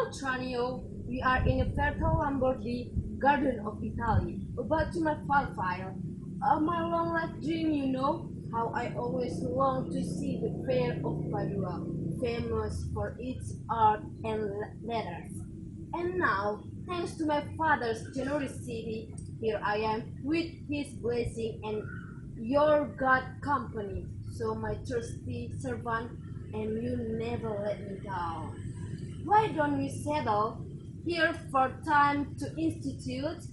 Tranio, we are in a fertile Lombardy garden of Italy, about to my profile. My long life dream, how I always long to see the fair of Padua, famous for its art and letters. And now, thanks to my father's generosity, here I am with his blessing and your God company. So my trusty servant, and you never let me down. Why don't we settle here for time to institute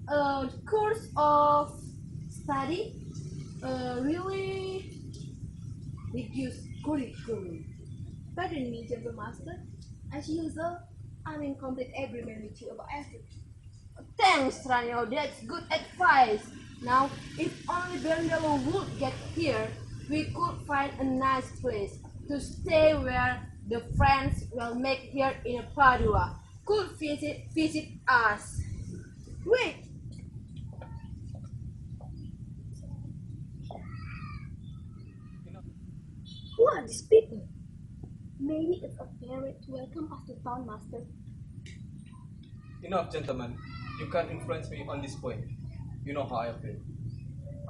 a course of study? Really reduce curriculum. Pardon me, gentle master. As usual, I'm in complete agreement with you about everything. Thanks, Tranio. That's good advice. Now, if only Bianca would get here, we could find a nice place to stay where the friends will make here in Padua could visit us. Wait! Who are these people? Maybe it's a ferry to welcome us to town, master. Enough, gentlemen. You can't influence me on this point. You know how I feel.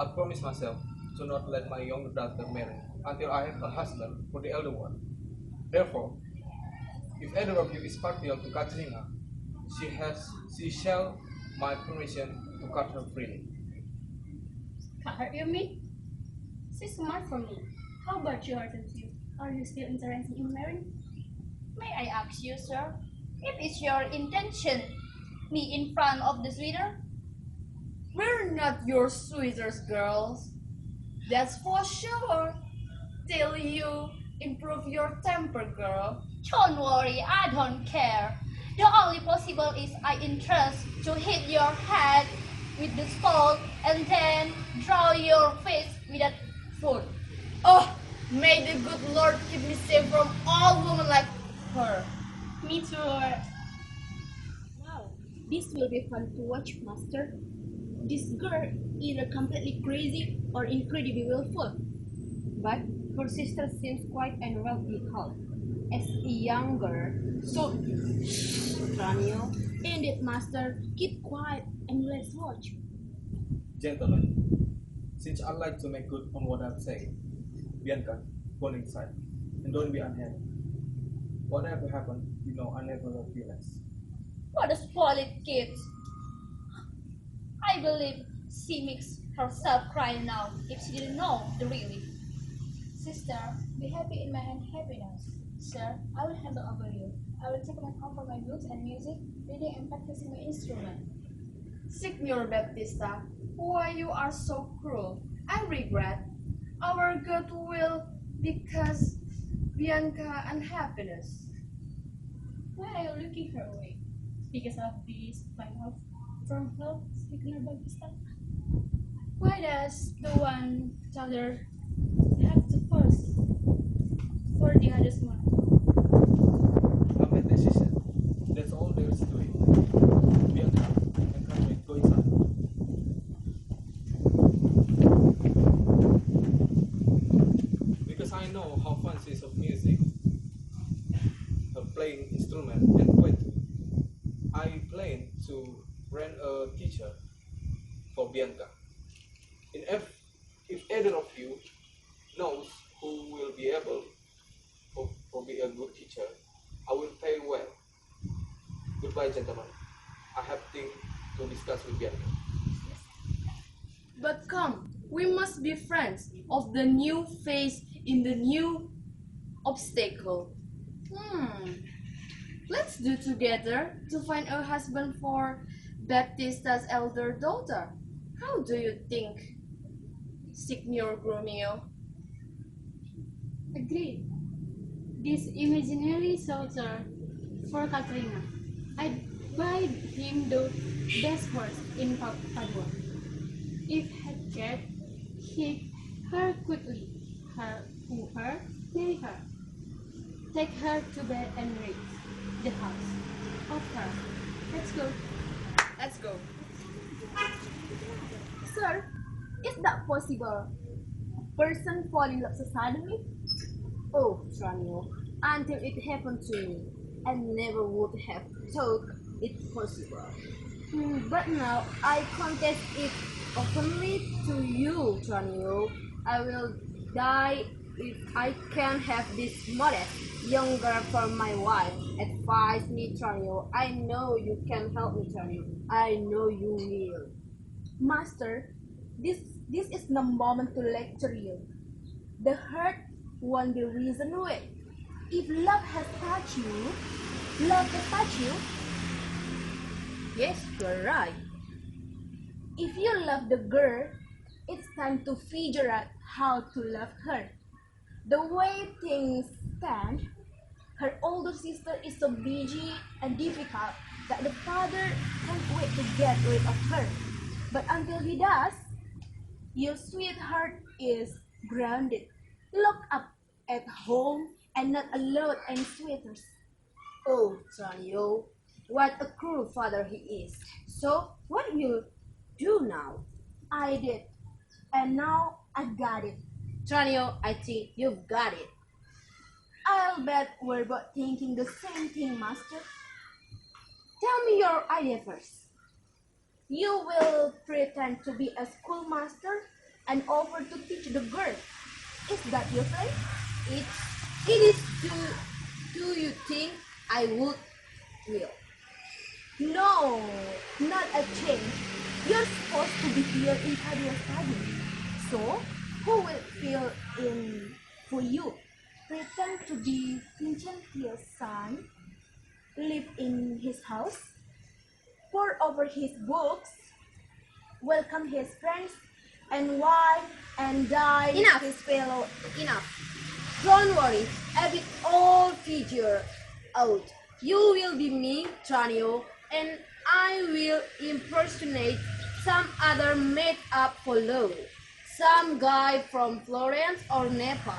I promise myself to not let my younger daughter marry until I have a husband for the elder one. Therefore, if either of you is partial to Katerina, she shall my permission to cut her freely. Cut her, you mean? She's smart for me. How about you, Hortensio? Are you still interested in marrying? May I ask you, sir, if it's your intention, me in front of the suitor? We're not your suitors, girls. That's for sure. Till you improve your temper, girl. Don't worry, I don't care. The only possible is I entrust to hit your head with the skull and then draw your face with that foot. Oh, may the good Lord keep me safe from all women like her. Me too. Wow, this will be fun to watch, master. This girl either completely crazy or incredibly willful. But her sister seems quite analytical. As a younger, so Tranio. Indeed, master. Keep quiet and let's watch. Gentlemen, since I like to make good on what I'm saying, Bianca, go inside and don't be unhappy. Whatever happened, I never love you less. What a spoiled kid. I believe she makes herself cry now if she didn't know the really. Sister, be happy in my unhappiness. Sir, I will handle over you. I will take my home for my books and music, reading and practicing my instrument. Signor Babtista, why you are so cruel? I regret our good will because Bianca unhappiness. Why are you looking her away? Because of this fine health from her, Signor Babtista? Why does the one daughter have to first for the other's one? I made decision. That's all there is to it. Bianca and Carmen, go inside. Because I know how fun she is of music, her playing instrument and poetry. I plan to rent a teacher for Bianca. If either of you knows who will be able to be a good teacher, I will pay well. Goodbye, gentlemen. I have things to discuss with Bianca. But come, we must be friends of the new face in the new obstacle. Let's do together to find a husband for Baptista's elder daughter. How do you think, Signor Grumio? Agreed. This imaginary soldier for Katerina. I'd buy him the best horse in Padua. If had cared, keep her quickly, marry her, take her to bed and raise the house of her. Let's go. Let's go. Sir, is that possible? Person fall in love suddenly? Oh, Tranio, until it happened to me. and never would have thought it possible. But now I confess it openly to you, Tranio. I will die if I can have this modest young girl for my wife. Advise me, Tranio. I know you can help me, Tranio. I know you will. Master, this is the moment to lecture you. The hurt won't be reasoned with. If love has touched you, love has touched you. Yes, you're right. If you love the girl, it's time to figure out how to love her. The way things stand, her older sister is so busy and difficult that the father can't wait to get rid of her. But until he does, your sweetheart is grounded, locked up at home and not allowed any sweeters. Oh, Tranio, what a cruel father he is. So, what will you do now? I did, and now I got it. Tranio, I think you've got it. I'll bet we're both thinking the same thing, Master. Tell me your idea first. You will pretend to be a schoolmaster and offer to teach the girl. Is that your plan? It is do you think I will? No, not a change. You're supposed to be here in Oktaria study. So, who will fill in for you? Pretend to be Lucentio's son, live in his house, pour over his books, welcome his friends and wife, and die Enough. with his fellow. Enough. Don't worry, I will all figure out. You will be me, Tranio, and I will impersonate some other made-up fellow. Some guy from Florence or Nepal,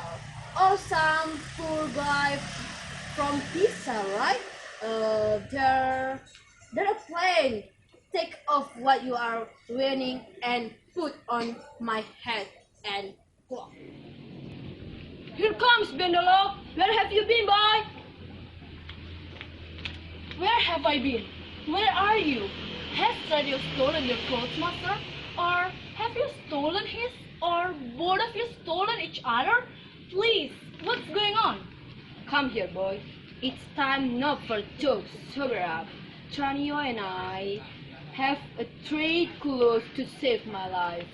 or some poor guy from Pisa, right? They're a plane. Take off what you are wearing and put on my head and go. Here comes Bendolo. Where have you been, boy? Where have I been? Where are you? Has Tranio stolen your clothes, master? Or have you stolen his? Or both of you stolen each other? Please, what's going on? Come here, boy. It's time not for jokes. Sober up. Tranio and I have a trade close to save my life.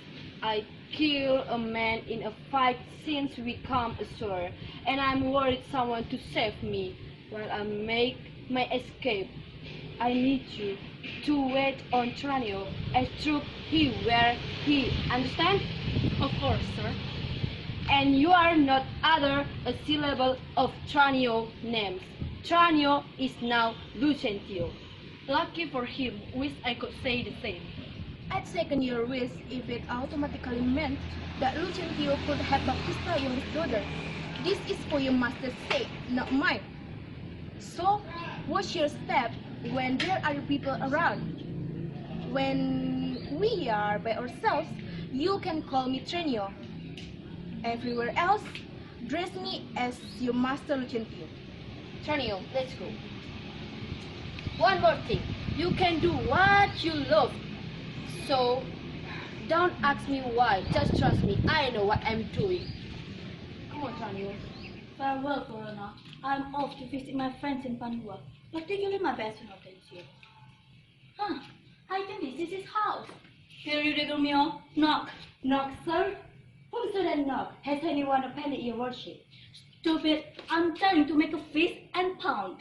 I killed a man in a fight since we come ashore, and I'm worried someone to save me while I make my escape. I need you to wait on Tranio as true he where he. Understand? Of course, sir. And you are not utter a syllable of Tranio names. Tranio is now Lucentio. Lucky for him, wish I could say the same. I'd second your wish if it automatically meant that Lucentio could have Babtista in his daughter. This is for your master's sake, not mine. So, watch your step when there are people around. When we are by ourselves, you can call me Tranio. Everywhere else, dress me as your master Lucentio. Tranio, let's go. One more thing. You can do what you love. So, don't ask me why. Just trust me. I know what I'm doing. Come on, Tranio. Farewell, Corona. I'm off to visit my friends in Panua, particularly my best in Hortensio. I think this is his house. Here you, Grumio. Knock. Knock, sir? Who said that knock? Has anyone offended your worship? Stupid. I'm trying to make a feast and pound.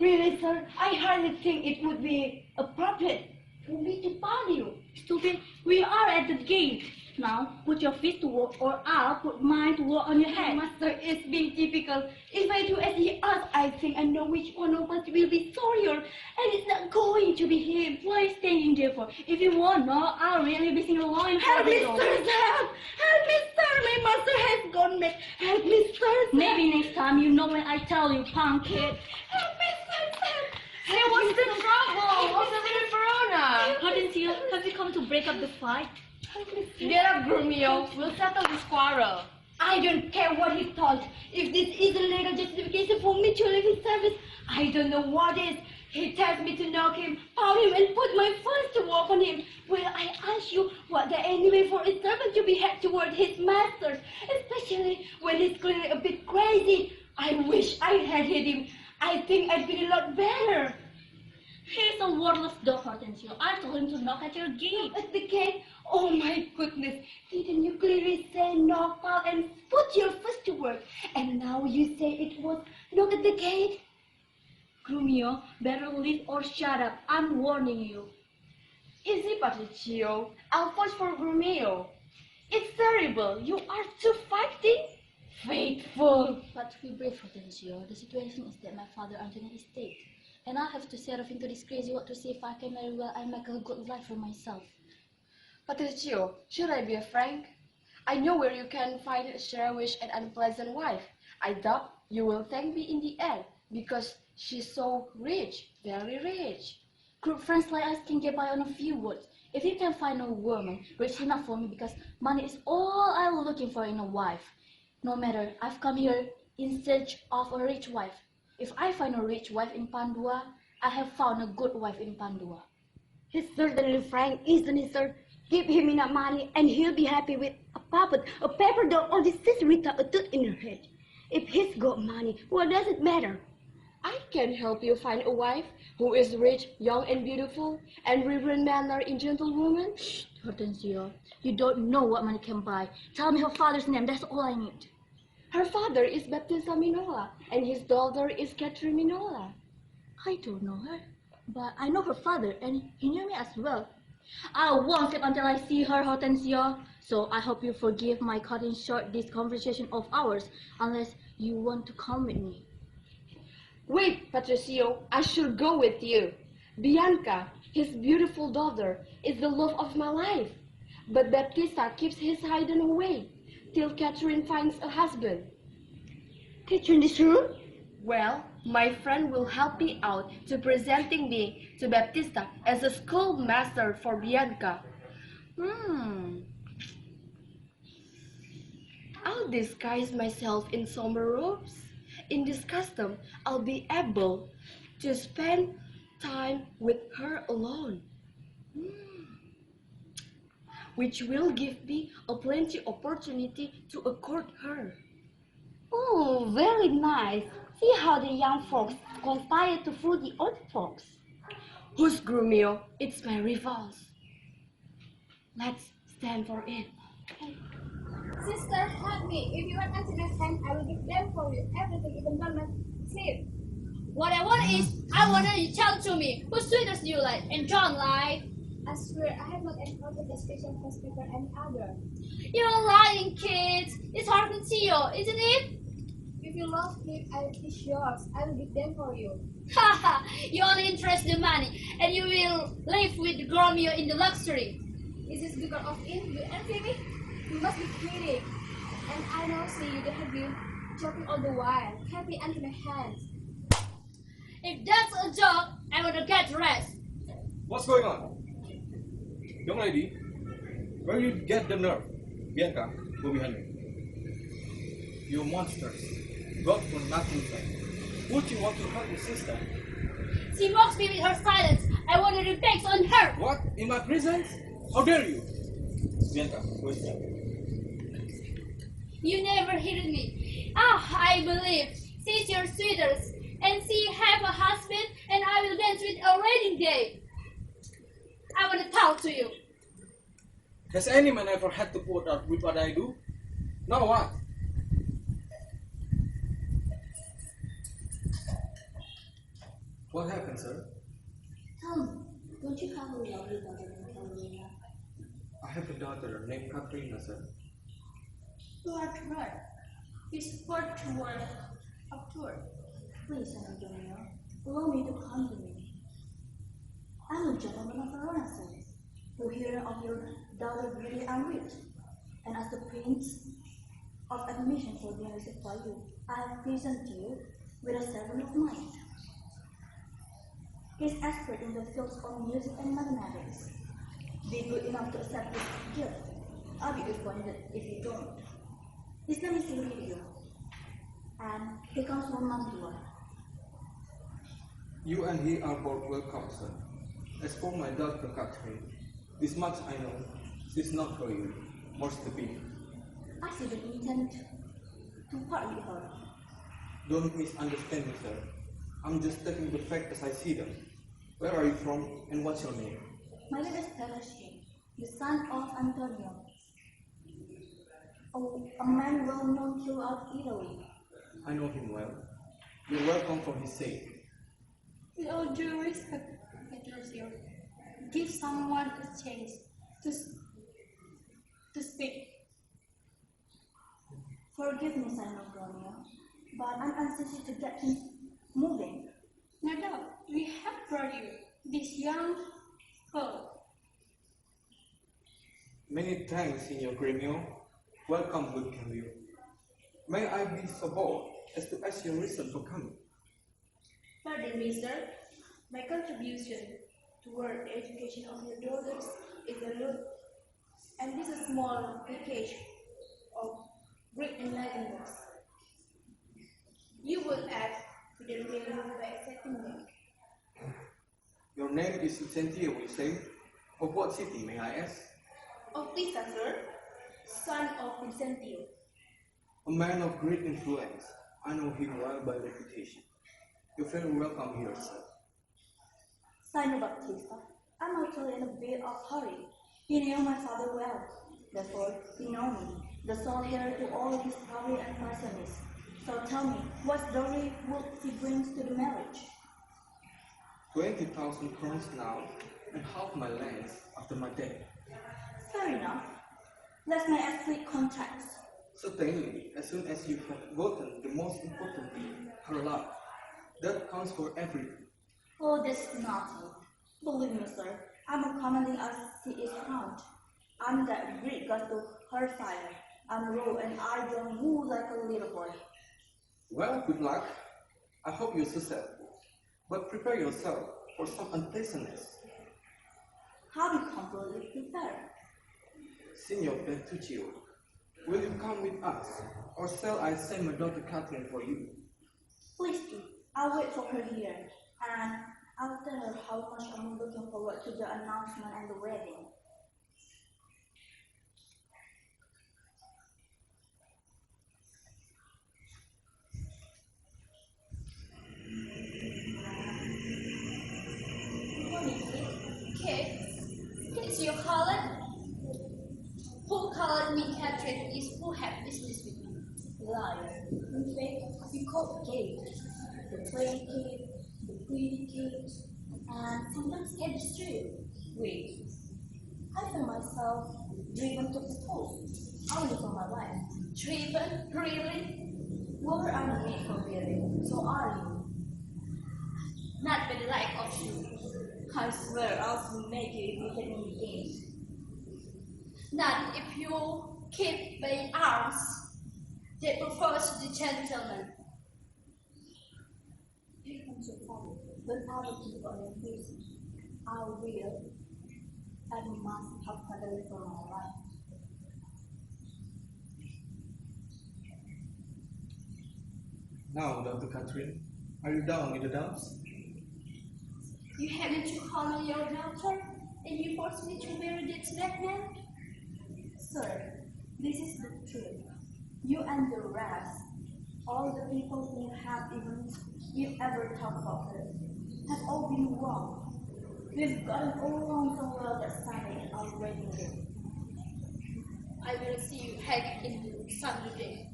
Really, sir? I hardly think it would be appropriate for me to pound you. Stupid. We are at the gate. Now, put your fist to work or I'll put mine to work on your head. Master is being difficult. If I do as he asks, I think I know which one of us will be sorrier. And it's not going to be him. Why staying there for? If you want, no, I'll really be singing along for Help me, you. sir! Help! Help me, sir! My master has gone mad. Help me, sir! Maybe next time you know when I tell you, punk kid. Help me, sir! Hey, what's the trouble? What's the little Verona? Hortensio, have you come to break up the fight? Get up, Grumio. We'll settle this quarrel. I don't care what he thought. If this is a legal justification for me to leave his service, I don't know what is. He tells me to knock him, pound him, and put my funds to work on him. Well, I ask you, what the anyway for a servant to behave toward his masters, especially when he's clearly a bit crazy. I wish I had hit him. I think I'd be a lot better. He's a worthless dog, Hortensio. I told him to knock at your gate. At the gate? Oh my goodness. Didn't you clearly say knock, pound, and put your fist to work? And now you say it was knock at the gate? Grumio, better leave or shut up. I'm warning you. Easy, Petruchio. I'll push for Grumio. It's terrible. You are too fighting. Faithful. But be brave, Hortensio. The situation is that my father Anthony is dead. And I have to set off into this crazy world to see if I can marry well and make a good life for myself. Petruchio, should I be frank? I know where you can find a shrewish and unpleasant wife. I doubt you will thank me in the end, because she's so rich, very rich. Group friends like us can get by on a few words. If you can find a woman rich enough for me, because money is all I'm looking for in a wife. No matter, I've come here in search of a rich wife. If I find a rich wife in Pandua, I have found a good wife in Pandua. He's certainly frank, isn't he, sir? Give him enough money and he'll be happy with a puppet, a paper doll, or this sister without a tooth in her head. If he's got money, what does it matter? I can help you find a wife who is rich, young, and beautiful, and reverend manner in gentlewoman. Shh, Hortensio, you don't know what money can buy. Tell me her father's name, that's all I need. Her father is Babtista Minola, and his daughter is Katerina Minola. I don't know her, but I know her father, and he knew me as well. I won't sleep until I see her, Hortensio. So I hope you forgive my cutting short this conversation of ours, unless you want to come with me. Wait, Petruchio, I should go with you. Bianca, his beautiful daughter, is the love of my life. But Babtista keeps his hidden away till Catherine finds a husband. Catherine is true? Well, my friend will help me out to presenting me to Babtista as a schoolmaster for Bianca. I'll disguise myself in summer robes. In this custom, I'll be able to spend time with her alone, which will give me a plenty opportunity to court her. Oh, very nice. See how the young folks conspire to fool the old folks. Who's Grumio? It's my rivals. Let's stand for it. Sister, help me. If you want to my hand, I will give them for you. Everything, even down my sleep. What I want is, I want you to tell to me, whose sweetest do you like and John like? I swear, I have not encountered a special host before any other. You're lying, kids. It's Hortensio, isn't it? If you love him, I will kiss yours. I will give them for you. Haha, you only interest the money, and you will live with Grumio in the luxury. Is this because of it? You envy me? You must be kidding. And I now see you have been joking all the while. Happy under my hands. If that's a joke, I want to get rest. What's going on? Young lady, where did you get the nerve? Bianca, go behind me. You monsters. God for nothing thing. Would you want to hurt your sister? She mocks me with her silence. I want to revenge on her. What? In my presence? How dare you? Bianca, where's that? You never heard me. I believe she's your sweetest, and she have a husband, and I will dance with a wedding day. I want to talk to you. Has any man ever had to put up with what I do? Now what? What happened, sir? Tell me, don't you have a lovely daughter named Katerina? I have a daughter named Katerina, sir. Lord, his Petruchio of tour. Please, Antonio, allow me to come to me. I'm a gentleman of Verona, sir, who hear of your daughter beauty and wit, and as the prince of admission for being received by you, I have presented you with a servant of mine. He is expert in the fields of music and mathematics. Be good enough to accept this gift. I'll be disappointed if you don't. His name is Gremio, and he comes from Mantua. You and he are both welcome, sir. As for my daughter Katerina, this much I know, she's not for you, more's the pity. I didn't intend to part with her. Don't misunderstand me, sir. I'm just taking the facts as I see them. Where are you from, and what's your name? My name is Teresia, the son of Antonio. Oh, a man well known throughout Italy. I know him well. You're welcome for his sake. With all due respect, Petruchio, give someone a chance to speak. Forgive me, son of Grumio, but I'm anxious to get things moving. No doubt, we have brought you this young fellow. Many thanks, Signor Gremio. Welcome, good Gremio. May I be so bold as to ask your reason for coming? Pardon me, sir. My contribution toward the education of your daughters is a loot, and this is a small package of Greek enlightenment. You will add to the remaining by accepting them. Your name is Lucentio, we say. Of what city, may I ask? Babtista, sir, son of Lucentio. A man of great influence. I know him well by reputation. You're very welcome here, sir. Son of Babtista, I'm actually in a bit of hurry. He knew my father well, therefore he knows me, the sole heir to all his glory and parsonage. So tell me, what dowry would he bring to the marriage? 20,000 crowns now, and half my lands after my death. Fair enough. Let's make a split contract. Certainly, as soon as you have gotten the most important thing, her love. That counts for everything. Oh, that's nothing. Believe me, sir, I'm a commanding as she is crowned. I'm that Greek god to her fire. I'm raw and I don't move like a little boy. Well, good luck. I hope you succeed. But prepare yourself for some unpleasantness. How do you completely prepare? Signor Petruchio, will you come with us, or shall I send my daughter Katerina for you? Please do. I'll wait for her here, and I'll tell her how much I'm looking forward to the announcement and the wedding. What is it? Kids, you call it? Who called me Catherine is who have business with me. Liar. In fact, we call cake. The plain cake, the pretty cake, and sometimes it's true. Wait. I find myself driven to propose, only for my wife. Driven? Really? Whoever I'm made for really, so are you. Not by the like of you. I swear I'll soon make you if you can be games. Not if you keep playing arms. They prefer to the gentleman. Here comes your father, but I will keep on your face. I will, and must have father for my life. Now, Dr. Katerina, are you down with the dumps? You haven't to honor your daughter, and you force me to marry that black man? Sir, this is the truth. You and the rest, all the people who have even you ever talked about her, have all been wrong. We've gotten all along so well that Sunday in our wedding day. I will see you head into Sunday.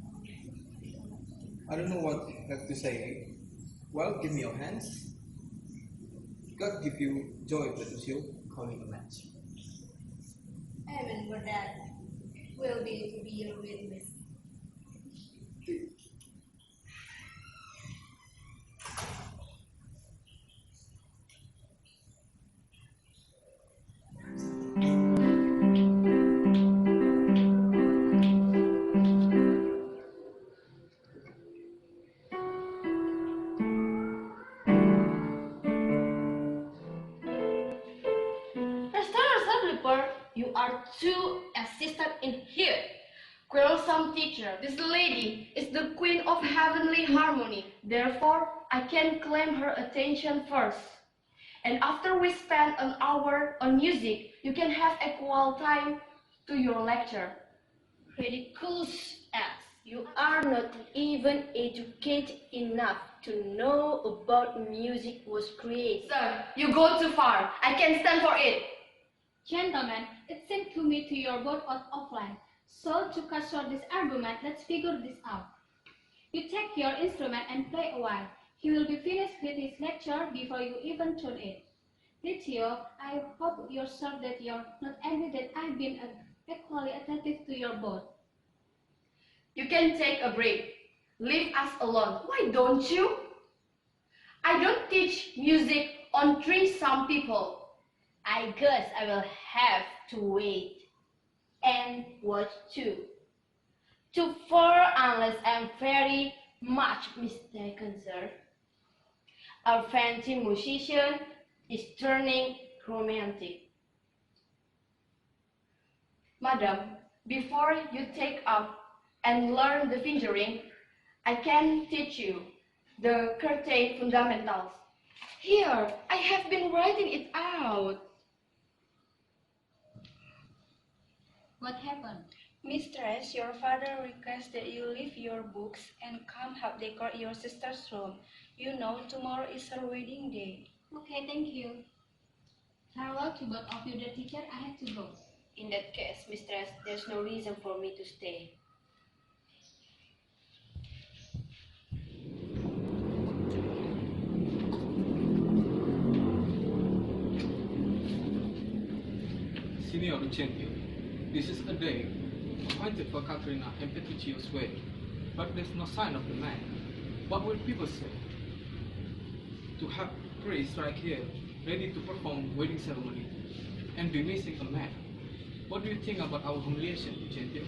I don't know what you have to say. Well, give me your hands. God give you joy, Petruchio, calling a match. Heaven for that will be to be your witness. You are too assistant in here. Quarrelsome teacher. This lady is the queen of heavenly harmony. Therefore, I can claim her attention first. And after we spend an hour on music, you can have equal time to your lecture. Ridiculous ass. You are not even educated enough to know about music was created. Sir, you go too far. I can't stand for it. Gentlemen, it seems to me you're both offline. So to cut short this argument, let's figure this out. You take your instrument and play a while. He will be finished with his lecture before you even tune in. Leccio, I hope you're sure that you're not angry that I've been equally attentive to your both. You can take a break. Leave us alone. Why don't you? I don't teach music on some people. I guess I will have to wait and watch too. To for unless I'm very much mistaken, sir. Our fancy musician is turning romantic. Madam, before you take up and learn the fingering, I can teach you the curtain fundamentals. Here, I have been writing it out. What happened? Mistress, your father requests that you leave your books and come help decorate your sister's room. You know, tomorrow is her wedding day. Okay, thank you. Farewell to both of you, the teacher. I have to go. In that case, mistress, there's no reason for me to stay. Signor Lucentio, this is a day appointed for Katerina and Petruchio's wedding, but there's no sign of the man. What will people say? To have priests right here, ready to perform wedding ceremony, and be missing a man. What do you think about our humiliation, Lucentio?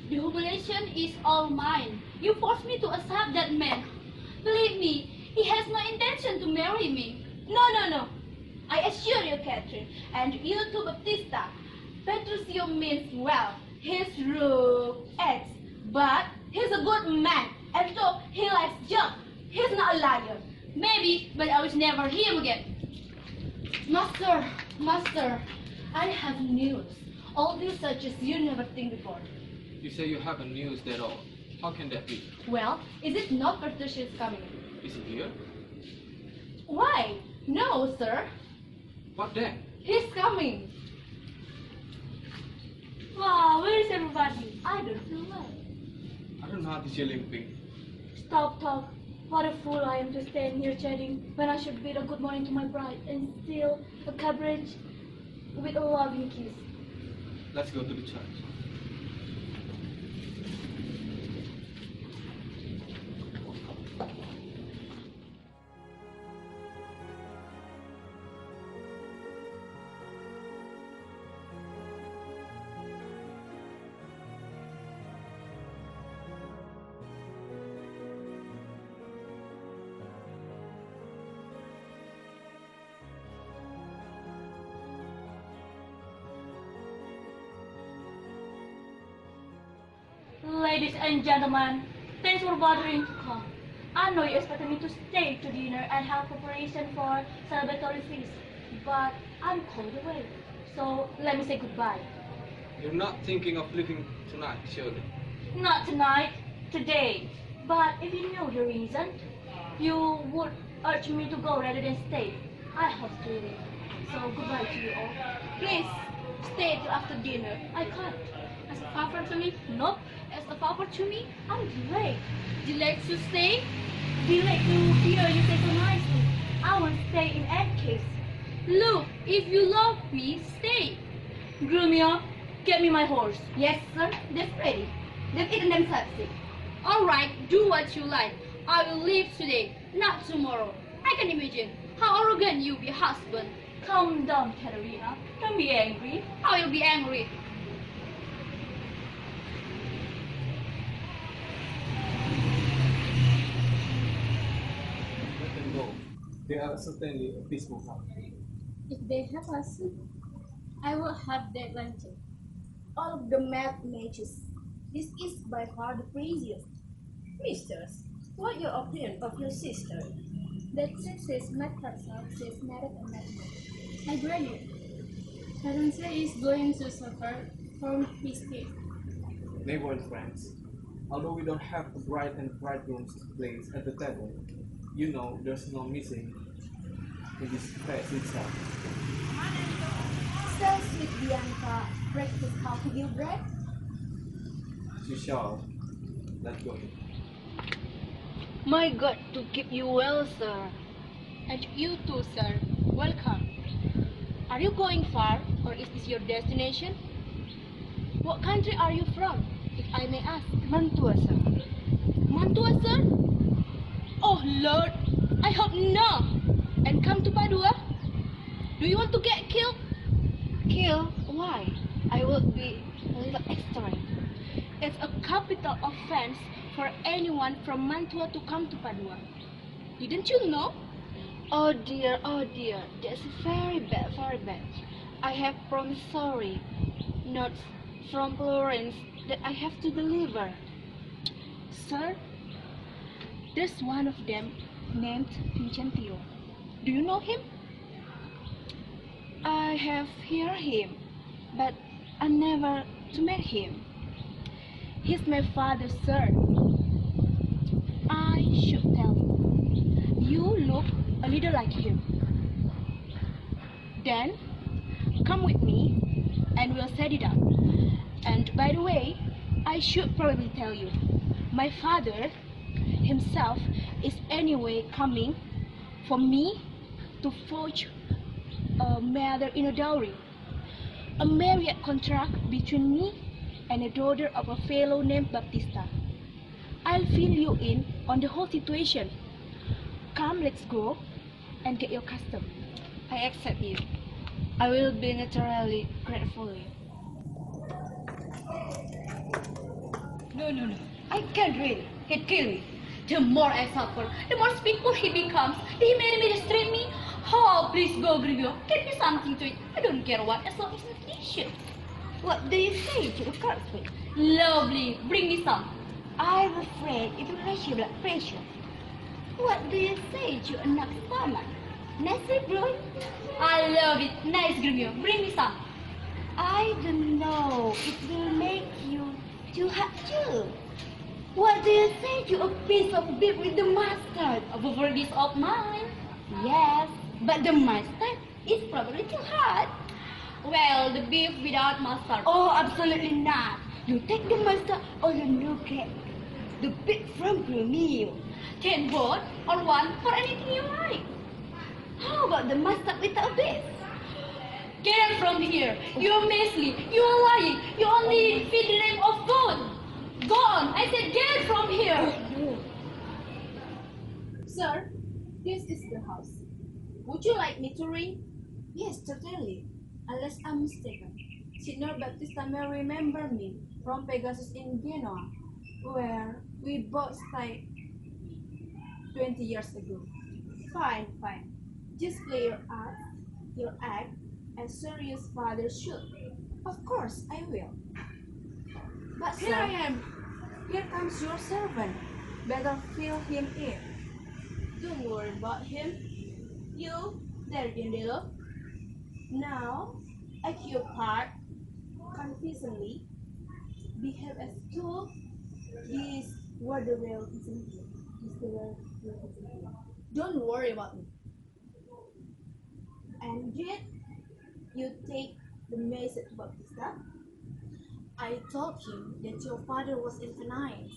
The humiliation is all mine. You forced me to accept that man. Believe me, he has no intention to marry me. No. I assure you, Catherine, and you too, Babtista. Petruchio means well. He's rude, ex, but he's a good man, and so he likes junk. He's not a liar. Maybe, but I will never hear him again. Master, I have news. All these such as you never think before. You say you haven't news at all. How can that be? Well, is it not Petruchio is coming? Is he here? Why? No, sir. What then? He's coming. Wow, where is everybody? I don't know why. I don't know how to see limping. Stop talk. What a fool I am to stand here chatting when I should bid a good morning to my bride and steal a cabbage with a loving kiss. Let's go to the church. Ladies and gentlemen, thanks for bothering to come. I know you expected me to stay to dinner and have preparation for celebratory feast, but I'm called away. So let me say goodbye. You're not thinking of leaving tonight, surely? Not tonight, today. But if you knew the reason, you would urge me to go rather than stay. I have to leave. So goodbye to you all. Please, stay till after dinner. I can't. As a favor to me? Nope. As a favor to me? I'm delayed. Delayed to stay? Delayed to hear you say so nicely. I won't stay in any case. Look, if you love me, stay. Grumio, get me my horse. Yes, sir. They're ready. They've eaten themselves sick. All right, do what you like. I will leave today, not tomorrow. I can imagine how arrogant you be, husband. Calm down, Katerina. Don't be angry. I will be angry. Let them go. They are certainly a peaceful couple. If they have us, I will have their Bancin. All of the mad mages. This is by far the craziest. Misters, what your opinion of your sister? That since she's met herself, she's married a madman. I agree. Teresia is going to suffer from his case. Neighbor and friends, although we don't have a bride and bridegroom's place at the table, you know there's no missing in this feast itself. Shall sweet Bianca practice how to give bread? You shall let go. My God, to keep you well, sir. And you too, sir. Welcome. Are you going far, or is this your destination? What country are you from, if I may ask? Mantua, sir. Mantua, sir? Oh, Lord, I hope not. And come to Padua? Do you want to get killed? Kill? Why? I will be a little extra. It's a capital offense for anyone from Mantua to come to Padua. Didn't you know? Oh dear, that's very bad, very bad. I have promissory notes from Florence that I have to deliver. Sir, there's one of them named Lucentio. Do you know him? I have heard him, but I never met him. He's my father, sir. I should tell you. You look a little like him. Then, come with me, and we'll set it up. And by the way, I should probably tell you, my father himself is anyway coming for me to forge a matter in a dowry. A marriage contract between me and a daughter of a fellow named Babtista. I'll fill you in on the whole situation. Come, let's go and get your custom. I accept you. I will be naturally grateful. No. I can't really. He'd kill me. The more I suffer, the more spiteful he becomes. He made me restrain me. Oh, please go, Grumio. Get me something to eat. I don't care what, as long as it's delicious. What do you say to the culprit? Lovely. Bring me some. I'm afraid it will raise your blood pressure. What do you say to a knock stomach? Nasty bro? I love it. Nice, Grumio. Bring me some. I don't know. It will make you too hot too. What do you say to a piece of beef with the mustard? A over this of mine. Yes, but the mustard is probably too hot. Well, the beef without mustard. Oh, absolutely not. You take the mustard or you no get the beef from Gremio. Ten both or one for anything you like. How about the mustard without beef? Get from here. You're measly. You're lying. You only feed the name of food. Go on. I said get from here. Sir, this is the house. Would you like me to ring? Yes, certainly. Unless I'm mistaken. Signor Babtista may remember me from Pegasus in Genoa, where we both stayed 20 years ago. Fine. Just play your act, as serious father should. Of course, I will. But here I am. Here comes your servant. Better fill him in. Don't worry about him. You, there, Dinda. Now, act your part confidently. Behave as though these were the real Lucentio. Don't worry about me. And did you take the message to Babtista? I told him that your father was in Venice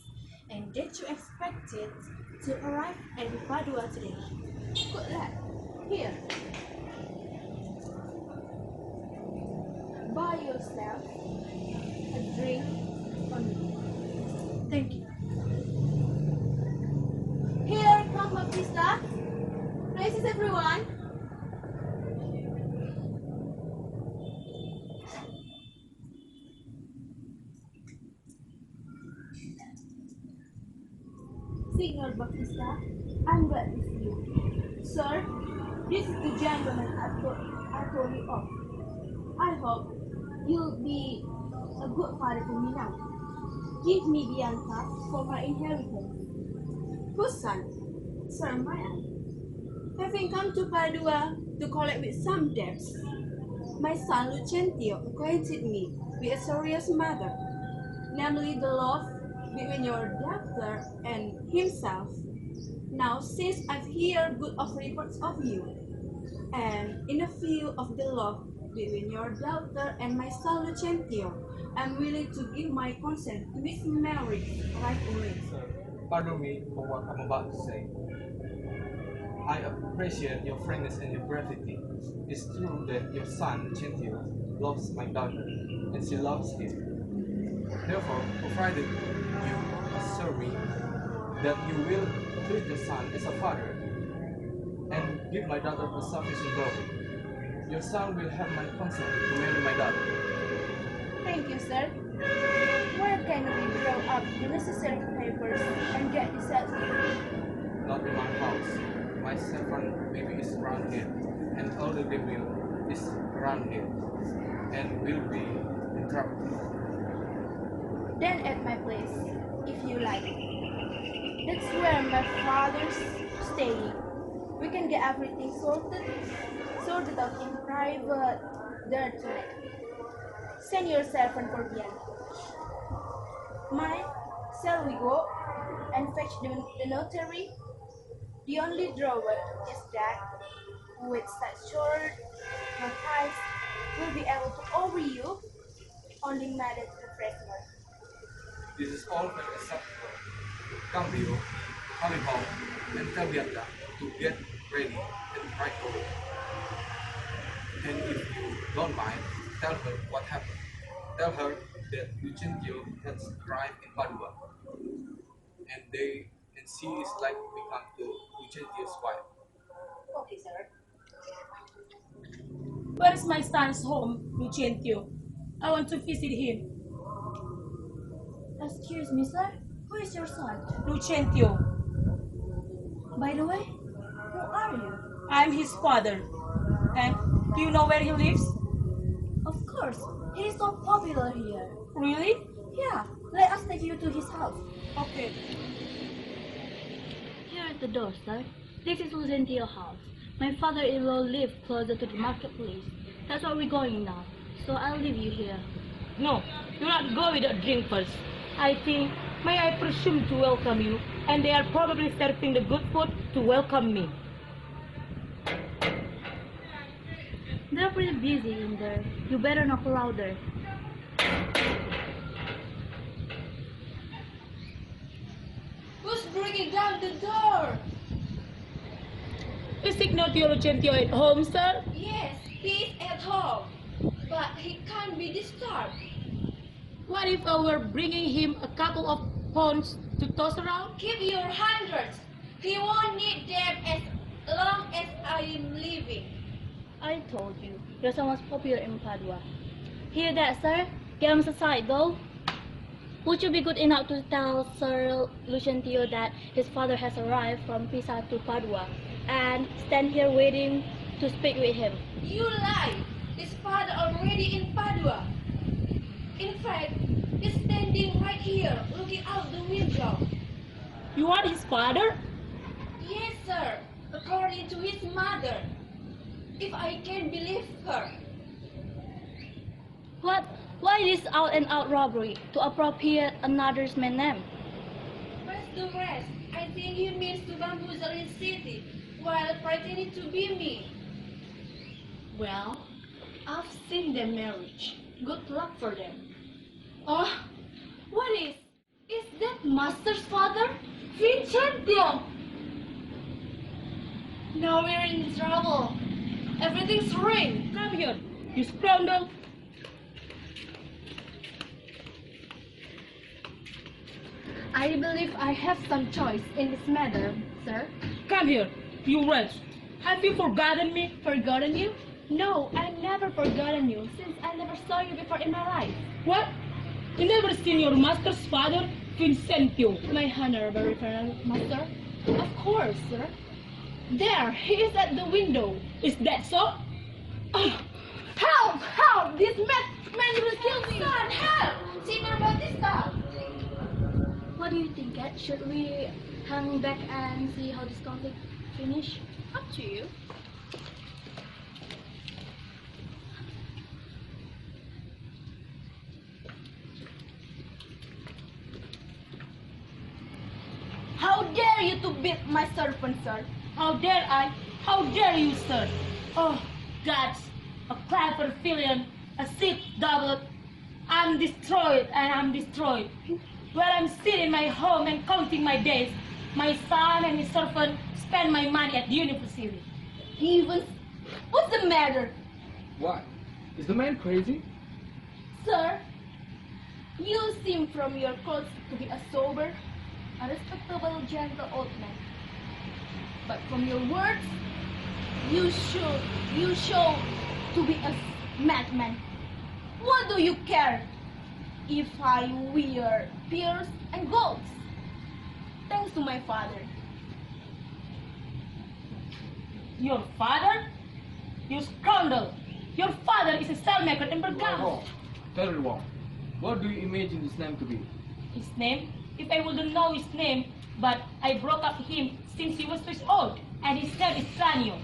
and that you expected to arrive at Padua today. Good luck. Here. Buy yourself a drink on me. Thank you. Here come Babtista. Places everyone. Signor Babtista, I'm glad to see you. Sir, this is the gentleman I told you of. I hope you'll be a good father for me now. Give me Bianca for my inheritance. Whose son? Sir, mine. Having come to Padua to collect with some debts, my son Lucentio acquainted me with a serious matter, namely the love between your daughter and himself. Now, since I've heard good of reports of you, and in a view of the love between your daughter and my son Lucentio, I'm willing to give my consent to his marriage right away. Sir, pardon me for what I'm about to say. I appreciate your frankness and your brevity. It's true that your son, Lucentio, loves my daughter, and she loves him. Therefore, provided you assure me that you will treat your son as a father and give my daughter a sufficient glory, your son will have my consent to marry my daughter. Thank you, sir. Where can we draw up the necessary papers and get this settled? Not in my house. My servant baby is round here, and elder Gremio is round here, and will be interrupted. Then at my place, if you like. That's where my father's staying. We can get everything sorted out in private there tonight. Send your servant for Bianca. Mine, shall we go and fetch the notary? The only drawback is that with such short notice, we'll be able to offer you only married refreshment. This is all very acceptable. Come, Rio, hurry home, and tell Bianca to get ready and right away. And if you don't mind, tell her what happened. Tell her that Lucentio has arrived in Padua, and she is like to become Lucentio's wife. Okay, sir. Where is my son's home, Lucentio? I want to visit him. Excuse me, sir. Who is your son? Lucentio. By the way, who are you? I'm his father. And do you know where he lives? Of course. He is so popular here. Really? Yeah. Let us take you to his house. Okay. Here at the door, sir. This is Lucentio's house. My father-in-law lives closer to the marketplace. That's where we're going now. So I'll leave you here. No, you not go without drink first. I think, may I presume to welcome you, and they are probably serving the good food to welcome me. They're pretty busy in there. You better knock louder. Who's breaking down the door? Is Ignatio Lucentio at home, sir? Yes, he's at home, but he can't be disturbed. What if I were bringing him a couple of pounds to toss around? Keep your hundreds. He won't need them as long as I am living. I told you, your son was popular in Padua. Hear that, sir? Get him aside, though. Would you be good enough to tell Sir Lucentio that his father has arrived from Pisa to Padua and stand here waiting to speak with him? You lie. His father already in Padua. In fact, he's standing right here, looking out the window. You are his father? Yes, sir. According to his mother. If I can believe her. What? Why this out-and-out robbery to appropriate another's man's name? What's the rest? I think he means to bamboozle his city while pretending to be me. Well, I've seen their marriage. Good luck for them. Oh, what is? Is that Master's father? Lucentio! Now we're in trouble. Everything's ruined. Come here, you scoundrel. I believe I have some choice in this matter, sir. Come here, you wretch. Have you forgotten me? Forgotten you? No, I've never forgotten you, since I never saw you before in my life. What? You never seen your master's father, Lucentio? My honorable reverend master? Of course, sir. There, he is at the window. Is that so? Help! Help! This man will kill me! Son, help! Signor Babtista! What do you think, Kat? Should we hang back and see how this conflict finish? Up to you. How dare you to beat my servant, sir? How dare I? How dare you, sir? Oh, gods, a clever villain, a sick double. I'm destroyed and I'm destroyed. While I'm sitting in my home and counting my days, my son and his servant spend my money at the university. Even, what's the matter? Why? Is the man crazy? Sir, you seem from your clothes to be a sober, a respectable, gentle old man. But from your words, you show to be a madman. What do you care if I wear pearls and golds? Thanks to my father. Your father? You scoundrel! Your father is a cellmaker in You are Bergamo. wrong. Very wrong. What do you imagine his name to be? His name? If I wouldn't know his name, but I broke up him since he was 2 years old, and his name is Tranio.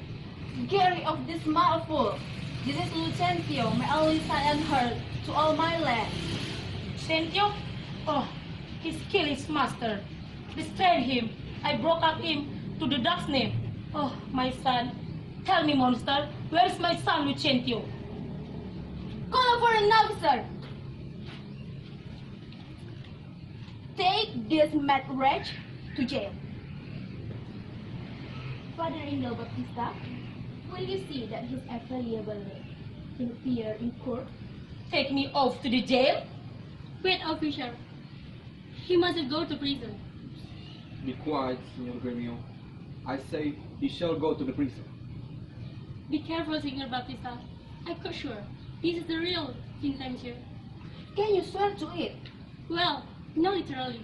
Gary of this mouthful. This is Lucentio, my only son and heir to all my land. Lucentio? Oh, he killed his master. Betrayed him. I broke up him to the dog's name. Oh, my son. Tell me, monster, where is my son Lucentio? Call for an officer. Take this mad wretch to jail. Father-in-law Babtista, will you see that his Afrilia will appear in court? Take me off to the jail? Wait, officer. He mustn't go to prison. Be quiet, Signor Gremio. I say he shall go to the prison. Be careful, Signor Babtista. I'm quite sure this is the real Hortensio. Can you swear to it? Well, not literally.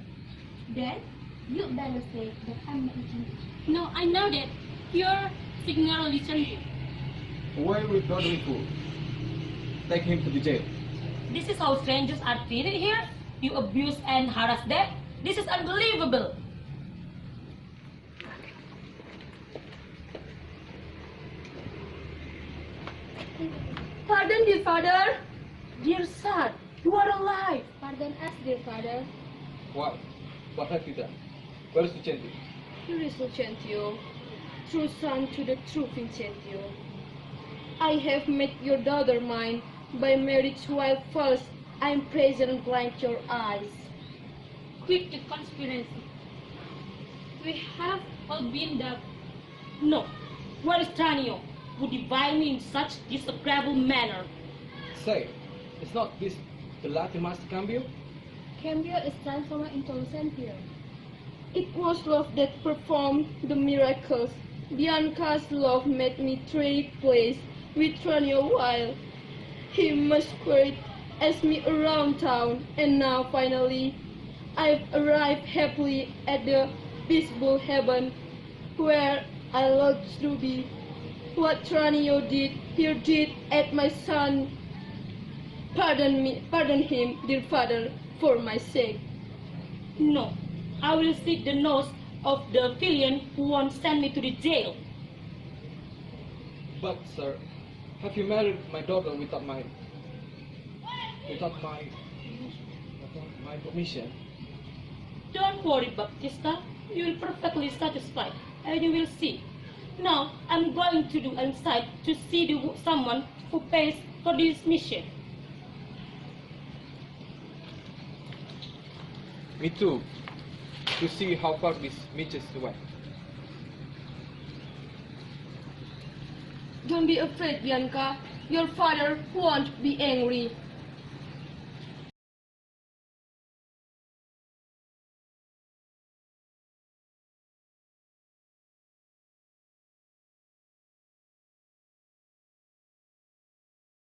Then, you better say that I'm not Ginting. No, I know that. You're Signor Lucentio. Away with dawdling fool. Take him to the jail. This is how strangers are treated here? You abuse and harass them? This is unbelievable. Pardon, dear father. Dear son, you are alive. Pardon us, dear father. Why? What have you done? Where is Lucentio? Here is Lucentio, true son to the true Vincentio. I have made your daughter mine by marriage while first I am present and blind your eyes. Quit the conspiracy. We have all been there. No. Where is Tranio, who divide me in such disagreeable manner? Say, is not this the Latin master Cambio? Cambio is transformed into Lucentio. It was love that performed the miracles. Bianca's love made me trade place with Tranio while he masqueraded as me around town, and now finally I've arrived happily at the peaceful heaven where I lodged to be. What Tranio did, he did at my son. Pardon him, dear father, for my sake. No. I will slit the nose of the villain who won't send me to the jail. But, sir, have you married my daughter without my permission? Don't worry, Babtista. You will perfectly satisfied, and you will see. Now, I'm going to do inside to see someone who pays for this mission. Me too. To see how far this reaches away. Don't be afraid, Bianca. Your father won't be angry.